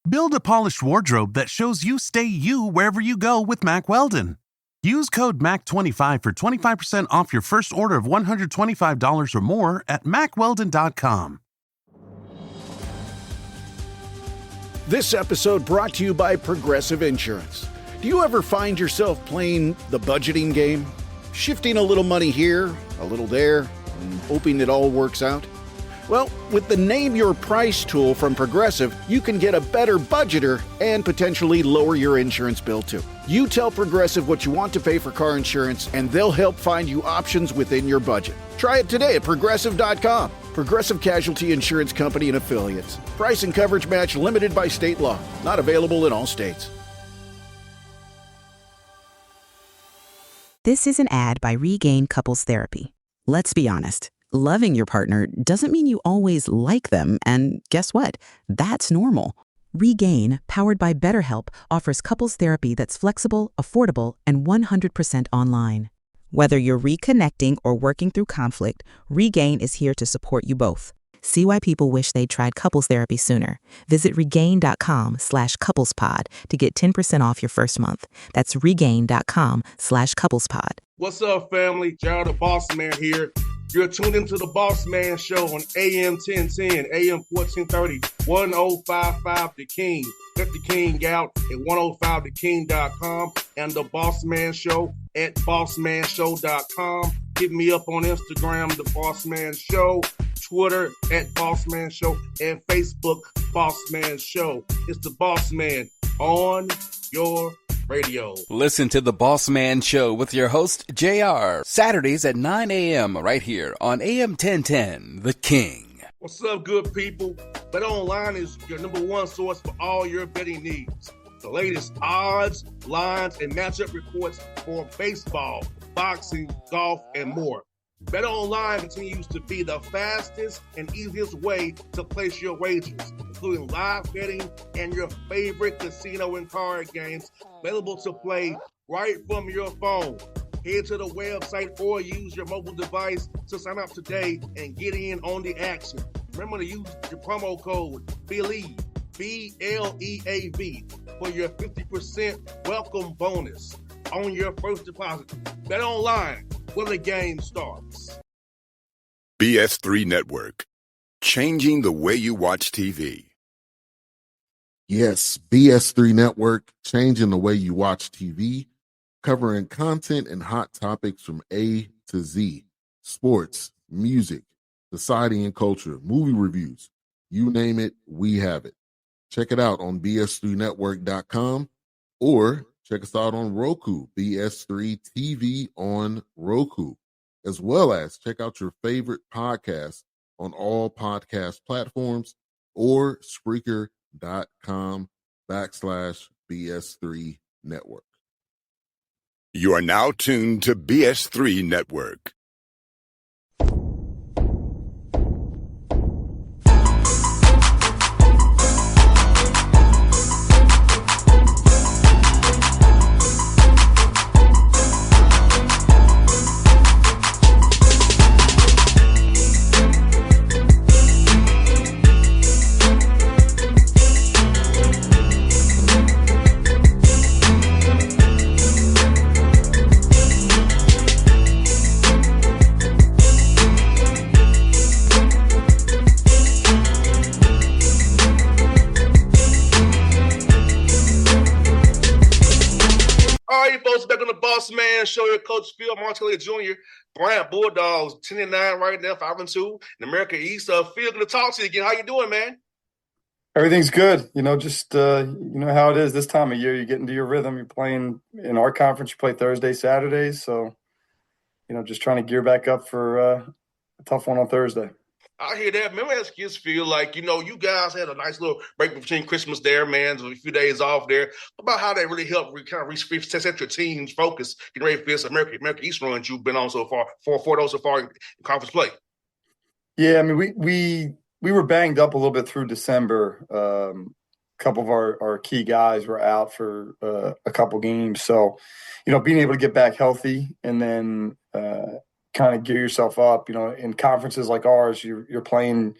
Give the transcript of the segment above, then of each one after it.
Build a polished wardrobe that shows you stay you wherever you go with Mack Weldon. Use code MAC25 for 25% off your first order of $125 or more at MackWeldon.com. This episode brought to you by Progressive Insurance. Do you ever find yourself playing the budgeting game? Shifting a little money here, a little there, and hoping it all works out? Well, with the Name Your Price tool from Progressive, you can get a better budgeter and potentially lower your insurance bill too. You tell Progressive what you want to pay for car insurance, and they'll help find you options within your budget. Try it today at Progressive.com. Progressive Casualty Insurance Company and Affiliates. Price and coverage match limited by state law. Not available in all states. This is an ad by Regain Couples Therapy. Let's be honest. Loving your partner doesn't mean you always like them, and guess what? That's normal. Regain, powered by BetterHelp, offers couples therapy that's flexible, affordable, and 100% online. Whether you're reconnecting or working through conflict, Regain is here to support you both. See why people wish they'd tried couples therapy sooner. Visit regain.com/couplespod to get 10% off your first month. That's regain.com/couplespod. What's up, family? Jared the Bossman here. You're tuned into the Bossman Show on AM 1010, AM 1430, 1055 The King. Let the King out at 105theking.com and the Bossman Show at bossmanshow.com. Hit me up on Instagram, The Bossman Show, Twitter at Bossman Show, and Facebook, Bossman Show. It's the Bossman on your radio. Listen to the Bossman Show with your host, JR, Saturdays at 9 a.m. right here on AM 1010, The King. What's up, good people? BetOnline is your number one source for all your betting needs. The latest odds, lines, and matchup reports for baseball, boxing, golf, and more. BetOnline continues to be the fastest and easiest way to place your wagers, including live betting and your favorite casino and card games available to play right from your phone. Head to the website or use your mobile device to sign up today and get in on the action. Remember to use your promo code BELIEVE, BLEAV, for your 50% welcome bonus on your first deposit. BetOnline, where the game starts. BS3 Network, changing the way you watch TV. Yes, BS3 Network, changing the way you watch TV, covering content and hot topics from A to Z, sports, music, society and culture, movie reviews, you name it, we have it. Check it out on bs3network.com or check us out on Roku, BS3 TV on Roku, as well as check out your favorite podcast on all podcast platforms or Spreaker.com/BS3 Network. You are now tuned to BS3 Network. Back on the Bossman Show, your coach Phil Martelli Jr. Bryant Bulldogs 10-9 right now, 5-2 in America East. Phil, good to talk to you again. How you doing, man? Everything's good. Just you know how it is this time of year. You get into your rhythm. You're playing in our conference. You play Thursday, Saturdays. So, just trying to gear back up for a tough one on Thursday. I hear that. Remember, ask you, Phil, you guys had a nice little break between Christmas there, man, so a few days off there. About how that really helped kind of set your team's focus, getting ready for this America East run you've been on so far, for those so far in conference play. Yeah, I mean, we were banged up a little bit through December. A couple of our key guys were out for a couple games. So, being able to get back healthy and then kind of gear yourself up, in conferences like ours, you're playing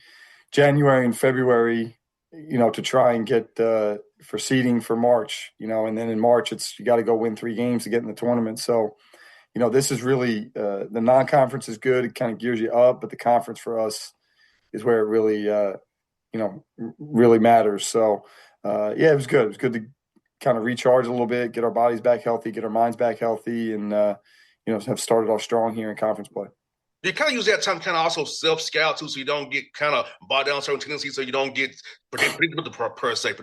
January and February to try and get for seeding for March, and then in March you got to go win 3 games to get in the tournament. So, this is really the non-conference is good. It kind of gears you up, but the conference for us is where it really, really matters. So, it was good. It was good to kind of recharge a little bit, get our bodies back healthy, get our minds back healthy, and, have started off strong here in conference play. You kind of use that time to kind of also self-scout too, so you don't get kind of bought down certain tendencies, so you don't get predictable per se.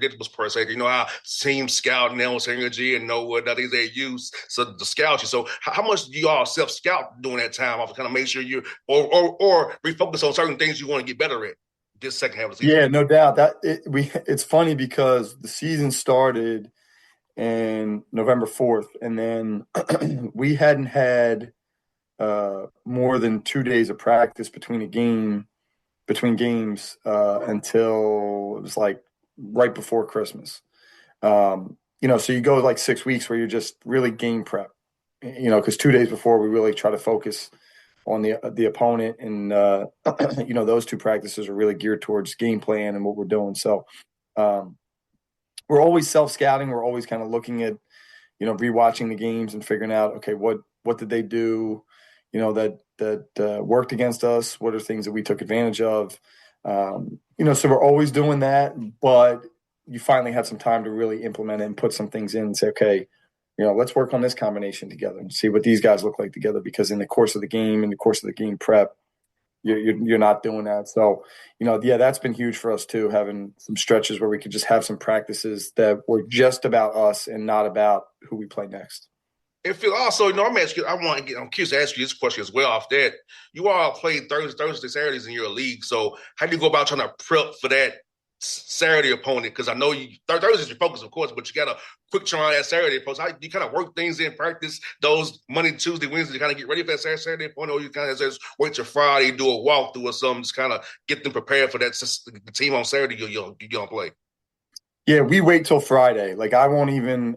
You know how teams scout now with energy and know what things they use so to scout you. So how much do you all self-scout during that time off to kind of make sure you or refocus on certain things you want to get better at this second half of the season? Yeah, no doubt. It's funny because the season started in November 4th, and then we hadn't had more than 2 days of practice between games until it was like right before Christmas. So you go like 6 weeks where you're just really game prep, because 2 days before we really try to focus on the opponent, and those 2 practices are really geared towards game plan and what we're doing. So we're always self-scouting. We're always kind of looking at, rewatching the games and figuring out, okay, what did they do, that worked against us? What are things that we took advantage of? So we're always doing that, but you finally had some time to really implement it and put some things in and say, okay, let's work on this combination together and see what these guys look like together. Because in the course of the game prep, you're not doing that. So, that's been huge for us too, having some stretches where we could just have some practices that were just about us and not about who we play next. And Phil, also, I'm curious to ask you this question as well off that. You all play Thursday, Saturdays in your league. So how do you go about trying to prep for that Saturday opponent? Because I know Thursday's your focus, of course, but you got a quick turn on that Saturday opponent. How you kind of work things in practice those Monday, Tuesday, Wednesday to kind of get ready for that Saturday opponent, or you kind of just wait till Friday, do a walkthrough or something, just kind of get them prepared for that the team on Saturday you're gonna play? Yeah, we wait till Friday. Like I won't even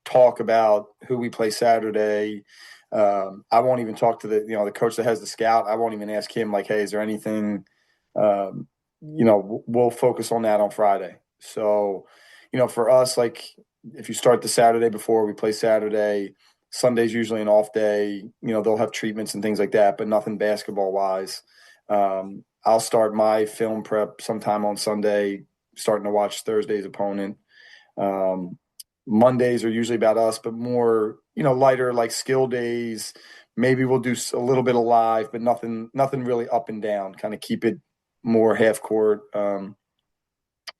talk about who we play Saturday. I won't even talk to the coach that has the scout. I won't even ask him like, hey, is there anything? We'll focus on that on Friday. So, for us, like if you start the Saturday before, we play Saturday. Sunday's usually an off day. They'll have treatments and things like that, but nothing basketball wise. I'll start my film prep sometime on Sunday, starting to watch Thursday's opponent. Mondays are usually about us, but more, lighter, like skill days. Maybe we'll do a little bit of live, but nothing really up and down. Kind of keep it more half court, but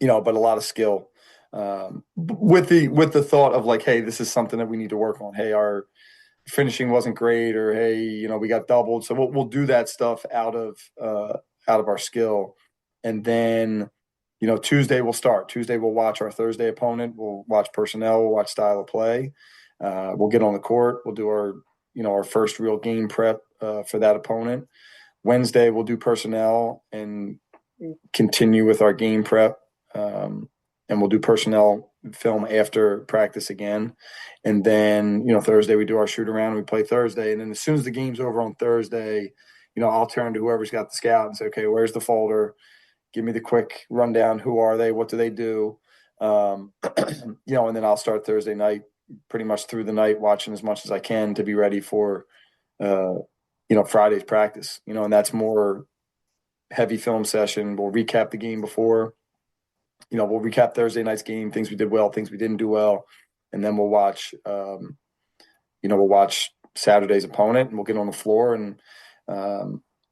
a lot of skill. With the thought of like, hey, this is something that we need to work on. Hey, our finishing wasn't great, or hey, we got doubled. So we'll do that stuff out of our skill, and then. Tuesday we'll start. Tuesday we'll watch our Thursday opponent. We'll watch personnel. We'll watch style of play. We'll get on the court. We'll do our first real game prep for that opponent. Wednesday we'll do personnel and continue with our game prep. And we'll do personnel film after practice again. And then, Thursday we do our shoot around and we play Thursday. And then as soon as the game's over on Thursday, I'll turn to whoever's got the scout and say, okay, where's the folder? Give me the quick rundown. Who are they? What do they do? And then I'll start Thursday night, pretty much through the night, watching as much as I can to be ready for, Friday's practice. And that's more heavy film session. We'll recap the game before. We'll recap Thursday night's game, things we did well, things we didn't do well, and then we'll watch. We'll watch Saturday's opponent, and we'll get on the floor. And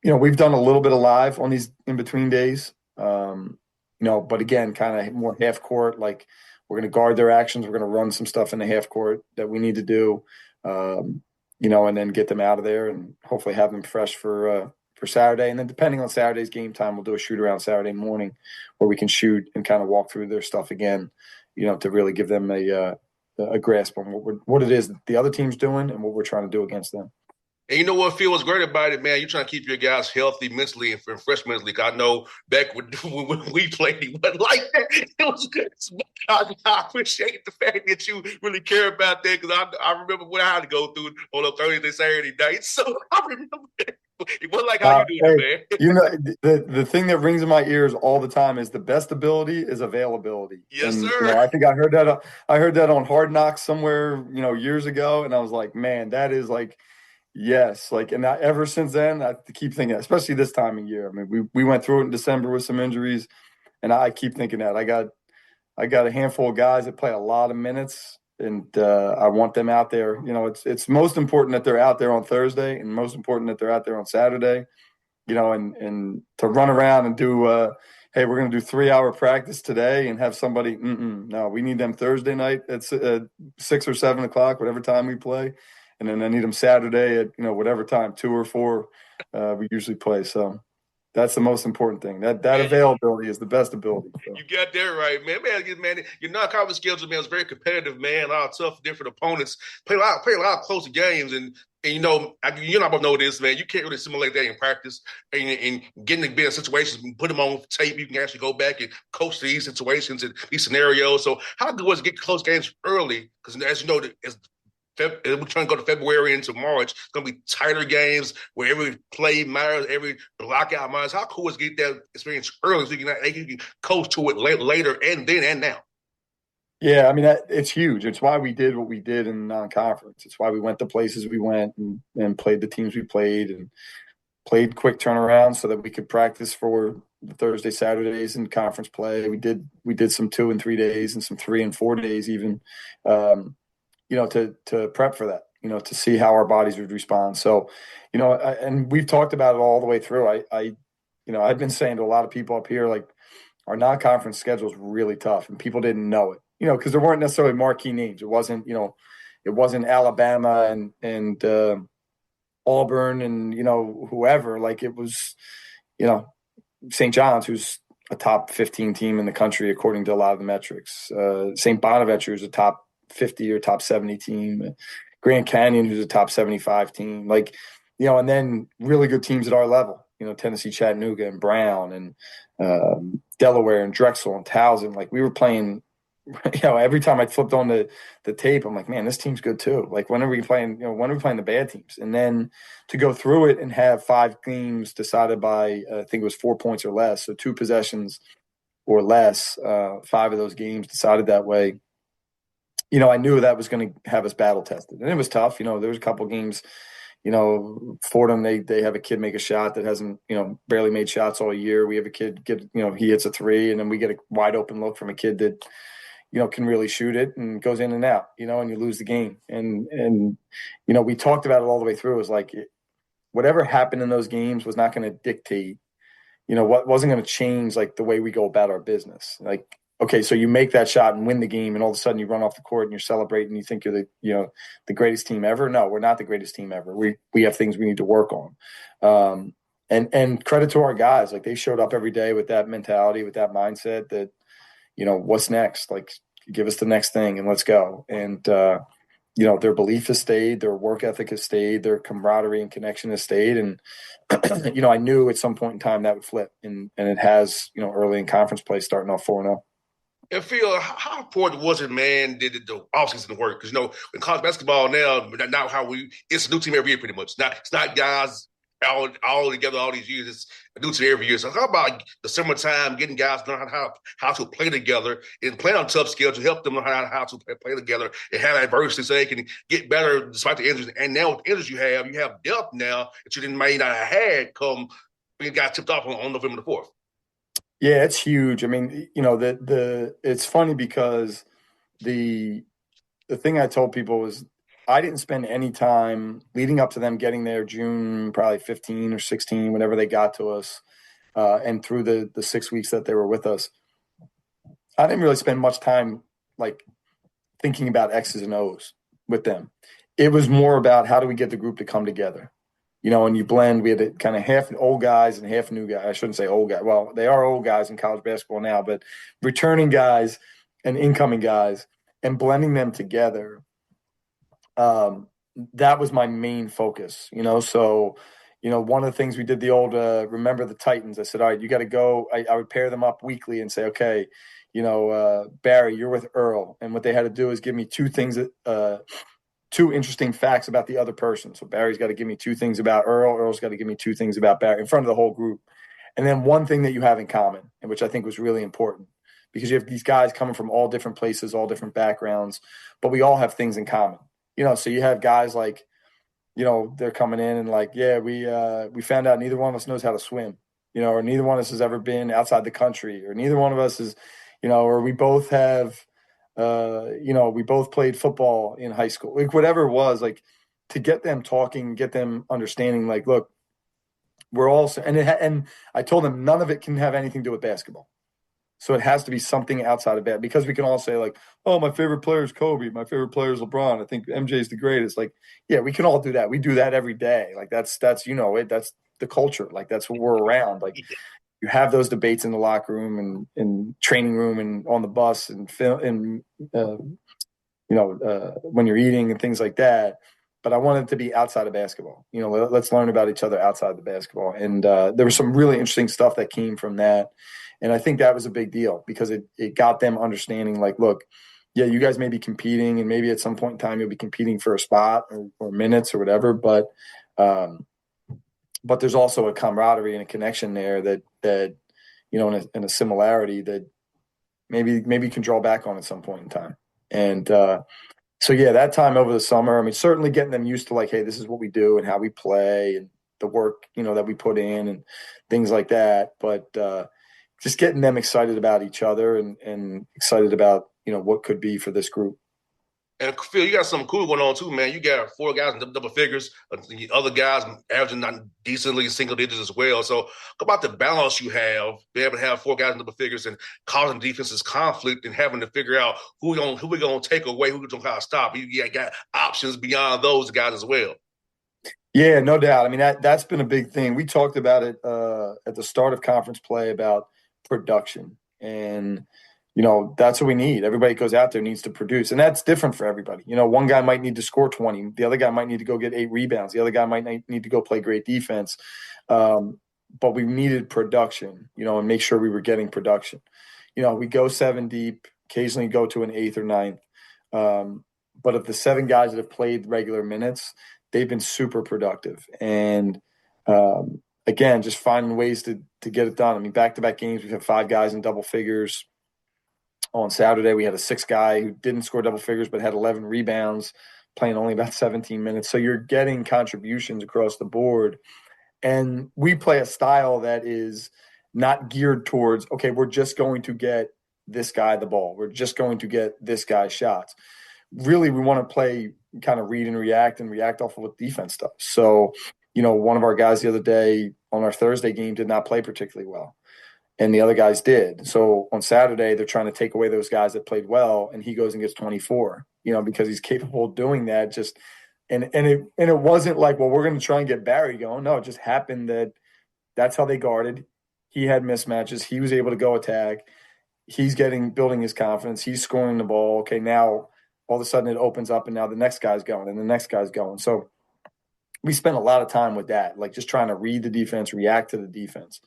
we've done a little bit of live on these in between days. But again, kind of more half court, like we're going to guard their actions. We're going to run some stuff in the half court that we need to do, and then get them out of there and hopefully have them fresh for Saturday. And then depending on Saturday's game time, we'll do a shoot around Saturday morning where we can shoot and kind of walk through their stuff again, to really give them a grasp on what it is that the other team's doing and what we're trying to do against them. And you know what feels great about it, man? You're trying to keep your guys healthy mentally and fresh mentally. I know back when we played, it wasn't like that. It was good. I appreciate the fact that you really care about that because I remember what I had to go through on a Thursday, Saturday night. So I remember that. What like how you doing Hey, it, man? you know, the thing that rings in my ears all the time is the best ability is availability. Yes, And, sir. I think I heard that on Hard Knocks somewhere, years ago. And I was like, man, that is like, yes. Like, and ever since then, I keep thinking, especially this time of year. I mean, we went through it in December with some injuries, and I keep thinking that I got a handful of guys that play a lot of minutes, and I want them out there. It's most important that they're out there on Thursday, and most important that they're out there on Saturday. And to run around and do, hey, we're going to do 3-hour practice today and have somebody. No, we need them Thursday night at 6 or 7 o'clock, whatever time we play, and then I need them Saturday at whatever time, 2 or 4, we usually play. So that's the most important thing. That Man, availability is the best ability. So. you got that right, man. Man, your non-conference schedule, man, is very competitive, man. A lot of tough, different opponents. Play a lot of closer games, and you not gonna know this, man. You can't really simulate that in practice, and getting to be in situations, put them on tape. You can actually go back and coach these situations and these scenarios. So, how good was it to get close games early? Because as you know, as we're trying to go to February into March. It's going to be tighter games where every play matters, every blockout matters. How cool is to get that experience early so you can coach to it later and then and now? Yeah, I mean, it's huge. It's why we did what we did in non-conference. It's why we went the places we went and played the teams we played and played quick turnaround so that we could practice for the Thursday, Saturdays in conference play. We did some 2 and 3 days and some 3 and 4 days even. To prep for that, to see how our bodies would respond. So, and we've talked about it all the way through. I've been saying to a lot of people up here, like, our non-conference schedule is really tough, and people didn't know it, because there weren't necessarily marquee names. It wasn't Alabama and Auburn and, whoever. Like, it was, St. John's, who's a top 15 team in the country, according to a lot of the metrics. St. Bonaventure is a top 50 or top 70 team. Grand Canyon, who's a top 75 team. Like, and then really good teams at our level, Tennessee, Chattanooga and Brown and Delaware and Drexel and Towson. Like, we were playing, every time I flipped on the tape, I'm like, man, this team's good too. Like, when are we playing the bad teams? And then to go through it and have 5 games decided by, I think it was 4 points or less. So 2 possessions or less, 5 of those games decided that way. I knew that was going to have us battle tested, and it was tough. There was a couple games, Fordham, they have a kid make a shot that hasn't, barely made shots all year. We have a kid he hits a 3, and then we get a wide open look from a kid that, can really shoot it and goes in and out, and you lose the game. And we talked about it all the way through. It was like, whatever happened in those games was not going to dictate, what wasn't going to change, like, the way we go about our business. Like, okay, so you make that shot and win the game, and all of a sudden you run off the court and you're celebrating and you think you're the greatest team ever. No, we're not the greatest team ever. We have things we need to work on. And credit to our guys. Like, they showed up every day with that mentality, with that mindset that, what's next? Like, give us the next thing and let's go. And their belief has stayed, their work ethic has stayed, their camaraderie and connection has stayed. And I knew at some point in time that would flip, and it has, early in conference play, starting off 4-0. And Phil, how important was it, man, did the offseason work? Because, in college basketball now, it's a new team every year pretty much. It's not guys all together all these years. It's a new team every year. So how about the summertime, getting guys learn how to play together and play on tough skills to help them learn how to play together and have adversity so they can get better despite the injuries. And now with the injuries you have depth now that you may not have had come when you got tipped off on November the 4th. Yeah, it's huge. I mean, it's funny because the thing I told people was I didn't spend any time leading up to them getting there June, probably 15 or 16, whenever they got to us, and through the 6 weeks that they were with us. I didn't really spend much time, like, thinking about X's and O's with them. It was more about how do we get the group to come together. And you blend. We had a kind of half old guys and half new guys. I shouldn't say old guys. Well, they are old guys in college basketball now, but returning guys and incoming guys and blending them together. That was my main focus, So, one of the things we did the old remember the Titans. I said, all right, you got to go. I would pair them up weekly and say, okay, Barry, you're with Earl. And what they had to do is give me two two interesting facts about the other person. So Barry's got to give me two things about Earl. Earl's got to give me two things about Barry in front of the whole group. And then one thing that you have in common, and which I think was really important, because you have these guys coming from all different places, all different backgrounds, but we all have things in common. So you have guys like, they're coming in and like, yeah, we found out neither one of us knows how to swim, or neither one of us has ever been outside the country, or neither one of us is, or we both have, we both played football in high school, like whatever it was, like to get them talking, get them understanding, like, look, we're all, and I told them none of it can have anything to do with basketball. So it has to be something outside of that, because we can all say like, oh, my favorite player is Kobe. My favorite player is LeBron. I think MJ is the greatest. Like, yeah, we can all do that. We do that every day. Like that's that's the culture. Like that's what we're around. Like you have those debates in the locker room and in training room and on the bus and when you're eating and things like that. But I wanted it to be outside of basketball. Let's learn about each other outside the basketball. And there was some really interesting stuff that came from that. And I think that was a big deal, because it got them understanding, like, look, yeah, you guys may be competing, and maybe at some point in time you'll be competing for a spot or minutes or whatever. But there's also a camaraderie and a connection there that in a similarity that maybe you can draw back on at some point in time. And so, yeah, that time over the summer, I mean, certainly getting them used to like, hey, this is what we do and how we play and the work, that we put in and things like that. But just getting them excited about each other and excited about, what could be for this group. And Phil, you got something cool going on too, man. You got 4 guys in double figures, the other guys averaging not decently single digits as well. So about the balance you have, be able to have 4 guys in double figures and causing defenses conflict and having to figure out who we gonna take away, who we gonna kind of stop. You got options beyond those guys as well. Yeah, no doubt. I mean, that's been a big thing. We talked about it at the start of conference play about production, and that's what we need. Everybody goes out there needs to produce, and that's different for everybody. One guy might need to score 20. The other guy might need to go get 8 rebounds. The other guy might need to go play great defense. But we needed production, and make sure we were getting production. We go 7 deep, occasionally go to an 8th or 9th. But of the 7 guys that have played regular minutes, they've been super productive. And again, just finding ways to get it done. I mean, back-to-back games, we've had 5 guys in double figures. On Saturday, we had a 6th guy who didn't score double figures but had 11 rebounds, playing only about 17 minutes. So you're getting contributions across the board. And we play a style that is not geared towards, okay, we're just going to get this guy the ball. We're just going to get this guy shots. Really, we want to play kind of read and react off of what defense does. So, one of our guys the other day on our Thursday game did not play particularly well, and the other guys did. So on Saturday, they're trying to take away those guys that played well, and he goes and gets 24, because he's capable of doing that. And it wasn't like, well, we're going to try and get Barry going. No, it just happened that's how they guarded. He had mismatches. He was able to go attack. He's building his confidence. He's scoring the ball. Okay, now all of a sudden it opens up, and now the next guy's going, and the next guy's going. So we spent a lot of time with that, like just trying to read the defense, react to the defense,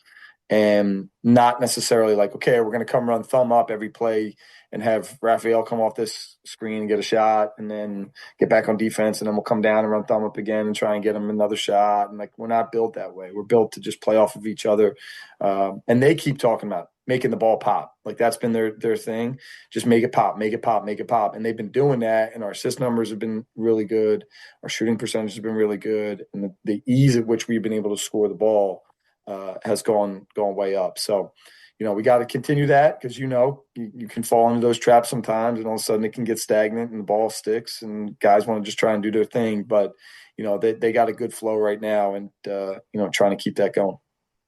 and not necessarily like, okay, we're going to come run thumb up every play and have Raphael come off this screen and get a shot and then get back on defense, and then we'll come down and run thumb up again and try and get him another shot. And like, we're not built that way. We're built to just play off of each other. And they keep talking about making the ball pop. Like that's been their thing. Just make it pop, make it pop, make it pop. And they've been doing that, and our assist numbers have been really good. Our shooting percentage has been really good. And the ease at which we've been able to score the ball has gone way up. So, we got to continue that, because, you can fall into those traps sometimes, and all of a sudden it can get stagnant and the ball sticks and guys want to just try and do their thing. But, they got a good flow right now, and, trying to keep that going.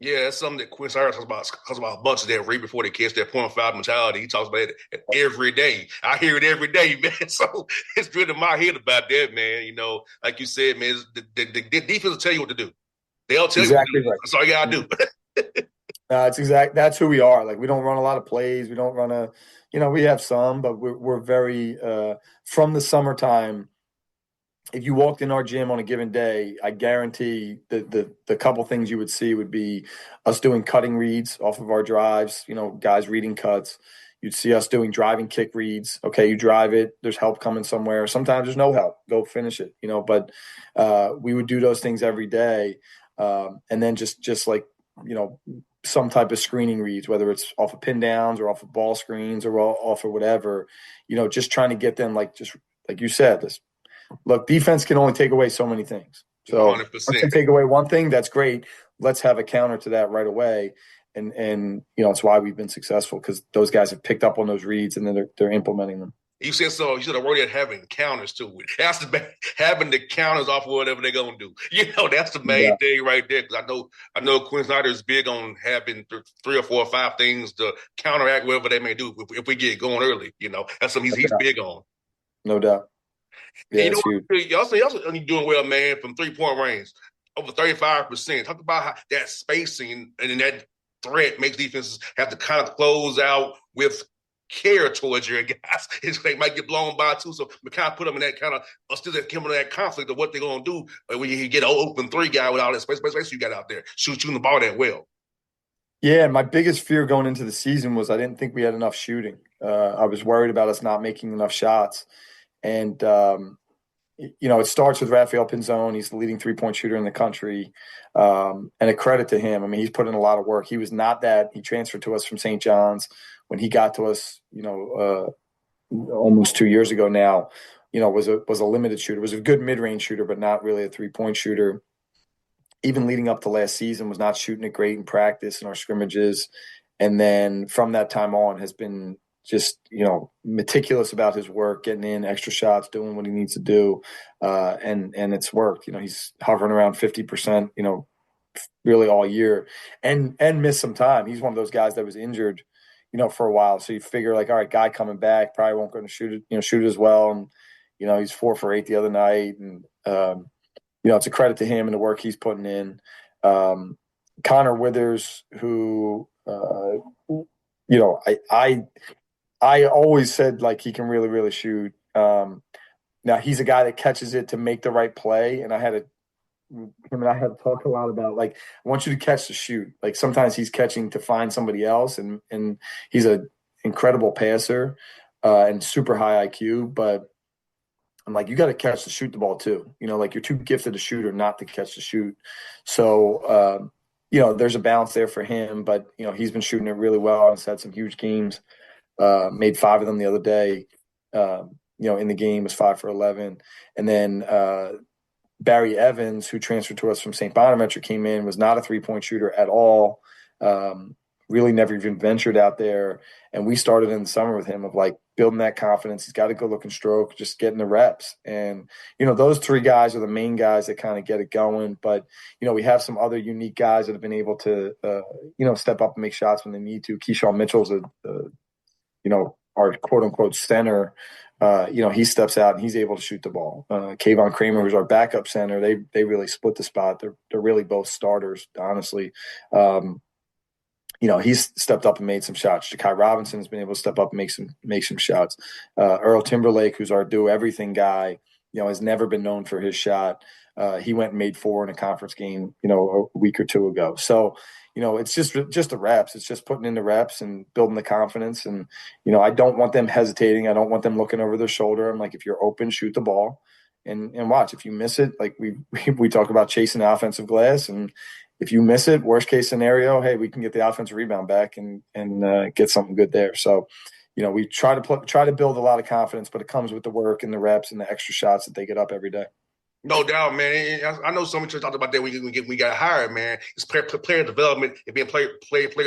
Yeah, that's something that Quinn Snyder talks about a bunch of that right before they catch that 0.5 mentality. He talks about it every day. I hear it every day, man. So it's good in my head about that, man. Like you said, man, the defense will tell you what to do. They'll tell exactly you what to do. Right. That's all you got to do. That's who we are. Like, we don't run a lot of plays. We don't run we have some, but we're very, from the summertime, if you walked in our gym on a given day, I guarantee the couple things you would see would be us doing cutting reads off of our drives, guys reading cuts. You'd see us doing driving kick reads. Okay, you drive it, there's help coming somewhere. Sometimes there's no help. Go finish it, but we would do those things every day. And then just like, some type of screening reads, whether it's off of pin downs or off of ball screens or off of whatever, just trying to get them, just like you said, look, defense can only take away so many things. So 100%. Once they take away one thing, that's great. Let's have a counter to that right away. And it's why we've been successful, because those guys have picked up on those reads and then they're implementing them. You said so. You should have wrote it having counters to it. That's having the counters off of whatever they're gonna do. That's the main thing right there. Because I know Quinn Snyder is big on having 3 or 4 or 5 things to counteract whatever they may do if we get going early. That's something he's big on. No doubt. Yeah, y'all doing well, man, from 3-point range, over 35%. Talk about how that spacing and that threat makes defenses have to kind of close out with care towards your guys. They might get blown by too, so we kind of put them in that kind of still that conflict of what they're gonna do when you get an open 3 guy with all that space you got out there shooting the ball that well. Yeah, my biggest fear going into the season was I didn't think we had enough shooting. I was worried about us not making enough shots. And, it starts with Rafael Pinzone. He's the leading 3-point shooter in the country. And a credit to him. I mean, he's put in a lot of work. He was not that. He transferred to us from St. John's. When he got to us, almost 2 years ago now, was a limited shooter. Was a good mid-range shooter, but not really a 3-point shooter. Even leading up to last season, was not shooting it great in practice in our scrimmages. And then from that time on has been just, meticulous about his work, getting in extra shots, doing what he needs to do. And it's worked. He's hovering around 50%, really all year and missed some time. He's one of those guys that was injured, for a while. So you figure all right, guy coming back, probably won't go to shoot it as well. And, he's 4 for 8 the other night. And, it's a credit to him and the work he's putting in. Connor Withers, who, I always said he can really, really shoot. Now he's a guy that catches it to make the right play. And him and I had talked a lot about I want you to catch the shoot. Sometimes he's catching to find somebody else, and he's an incredible passer and super high IQ. But I'm you got to catch to shoot the ball too. You're too gifted a shooter not to catch the shoot. So there's a balance there for him. But he's been shooting it really well and has had some huge games. Made 5 of them the other day. In the game was 5 for 11, and then Barry Evans, who transferred to us from St. Bonaventure, came in, was not a 3-point shooter at all. Really never even ventured out there. And we started in the summer with him of building that confidence. He's got a good looking stroke, just getting the reps. And, those 3 guys are the main guys that kind of get it going. But, we have some other unique guys that have been able to, step up and make shots when they need to. Keyshawn Mitchell's our quote unquote center. He steps out and he's able to shoot the ball. Kayvon Kramer, who's our backup center, they really split the spot. They're really both starters, honestly. He's stepped up and made some shots. Ja'Kai Robinson has been able to step up and make some shots. Earl Timberlake, who's our do everything guy, has never been known for his shot. He went and made 4 in a conference game, a week or 2 ago. So, it's just the reps. It's just putting in the reps and building the confidence. And, I don't want them hesitating. I don't want them looking over their shoulder. I'm if you're open, shoot the ball and watch. If you miss it, we talk about chasing the offensive glass. And if you miss it, worst case scenario, hey, we can get the offensive rebound back and get something good there. So, we try to build a lot of confidence, but it comes with the work and the reps and the extra shots that they get up every day. No doubt, man. I know so much talked about that when we got hired, man. It's player development and being player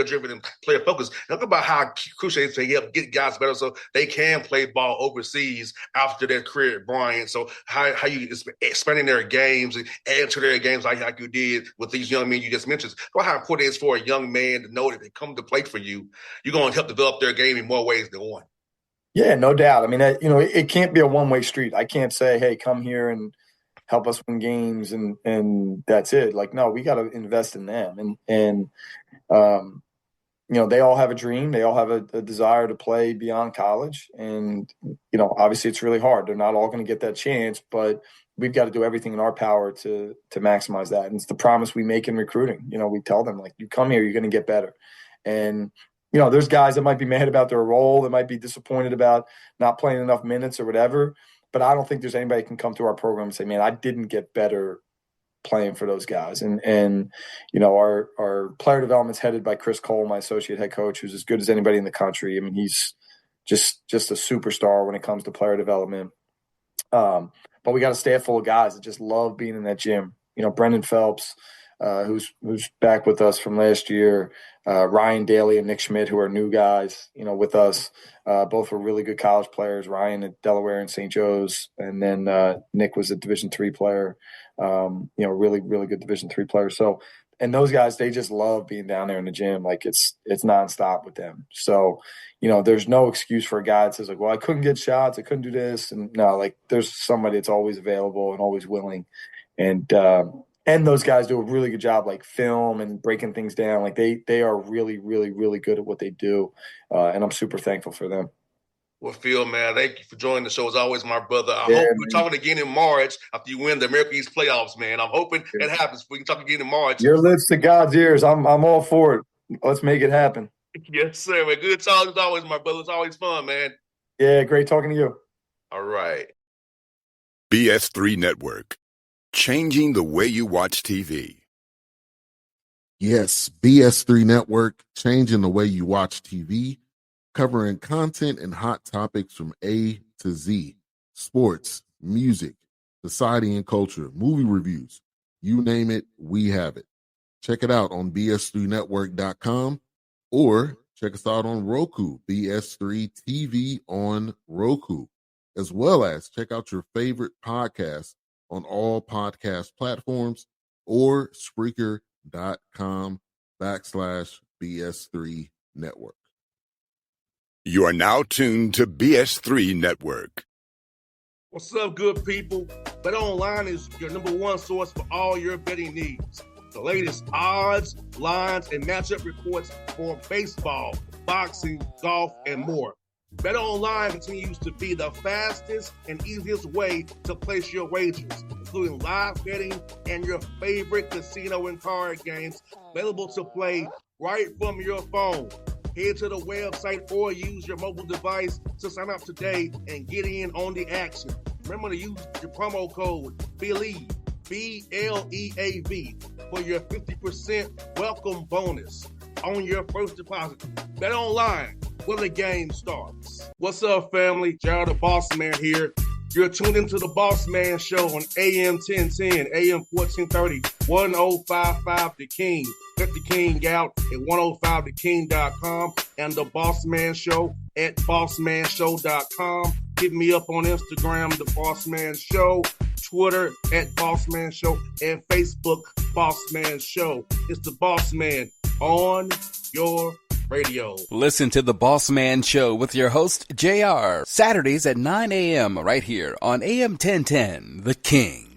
driven and player focused. Talk about how crucial it is to help get guys better so they can play ball overseas after their career at Bryant. So how you expanding their games and adding to their games like you did with these young men you just mentioned. How important it is for a young man to know that they come to play for you, you're going to help develop their game in more ways than one. Yeah, no doubt. I mean, it can't be a one-way street. I can't say, hey, come here and help us win games and that's it. No, we got to invest in them. And they all have a dream. They all have a desire to play beyond college. And, obviously it's really hard. They're not all going to get that chance, but we've got to do everything in our power to maximize that. And it's the promise we make in recruiting. We tell them, like, you come here, you're going to get better. And, there's guys that might be mad about their role, that might be disappointed about not playing enough minutes or whatever. But I don't think there's anybody can come to our program and say, man, I didn't get better playing for those guys. And our player development's headed by Chris Cole, my associate head coach, who's as good as anybody in the country. I mean, he's just a superstar when it comes to player development. But we got a staff full of guys that just love being in that gym. Brendan Phelps, who's back with us from last year, Ryan Daly and Nick Schmidt, who are new guys, with us. Both were really good college players. Ryan at Delaware and St. Joe's, and then Nick was a Division III player. Really, really good Division III player. So, and those guys, they just love being down there in the gym. Like, it's nonstop with them. So, there's no excuse for a guy that says, like, well, I couldn't get shots, I couldn't do this. And no, like, there's somebody that's always available and always willing. And those guys do a really good job, like film and breaking things down. Like, they are really, really, really good at what they do. And I'm super thankful for them. Well, Phil, man, thank you for joining the show. As always, my brother. I hope we're talking again in March after you win the American East playoffs, man. I'm hoping that happens. We can talk again in March. Your lips to God's ears. I'm all for it. Let's make it happen. Yes, sir, man. Good talk as always, my brother. It's always fun, man. Yeah, great talking to you. All right. BS3 Network. Changing the way you watch TV. Yes, BS3 Network, changing the way you watch TV, covering content and hot topics from A to Z, sports, music, society and culture, movie reviews, you name it, we have it. Check it out on bs3network.com or check us out on Roku, BS3 TV on Roku, as well as check out your favorite podcasts on all podcast platforms or Spreaker.com/BS3 Network. You are now tuned to BS3 Network. What's up, good people? Bet Online is your number one source for all your betting needs. The latest odds, lines, and matchup reports for baseball, boxing, golf, and more. Bet Online continues to be the fastest and easiest way to place your wagers, including live betting and your favorite casino and card games available to play right from your phone. Head to the website or use your mobile device to sign up today and get in on the action. Remember to use your promo code BELIEVE, BLEAV, for your 50% welcome bonus on your first deposit. Bet Online, where the game starts. What's up, family? Jared the Bossman here. You're tuned into the Bossman Show on AM 1010, AM 1430, 1055 The King. Check The King out at 105theking.com and the Bossman Show at bossmanshow.com. Hit me up on Instagram, The Bossman Show, Twitter at Bossman Show, and Facebook, Bossman Show. It's the Bossman on your radio. Listen to the Bossman Show with your host, JR, Saturdays at 9 a.m. right here on AM 1010, The King.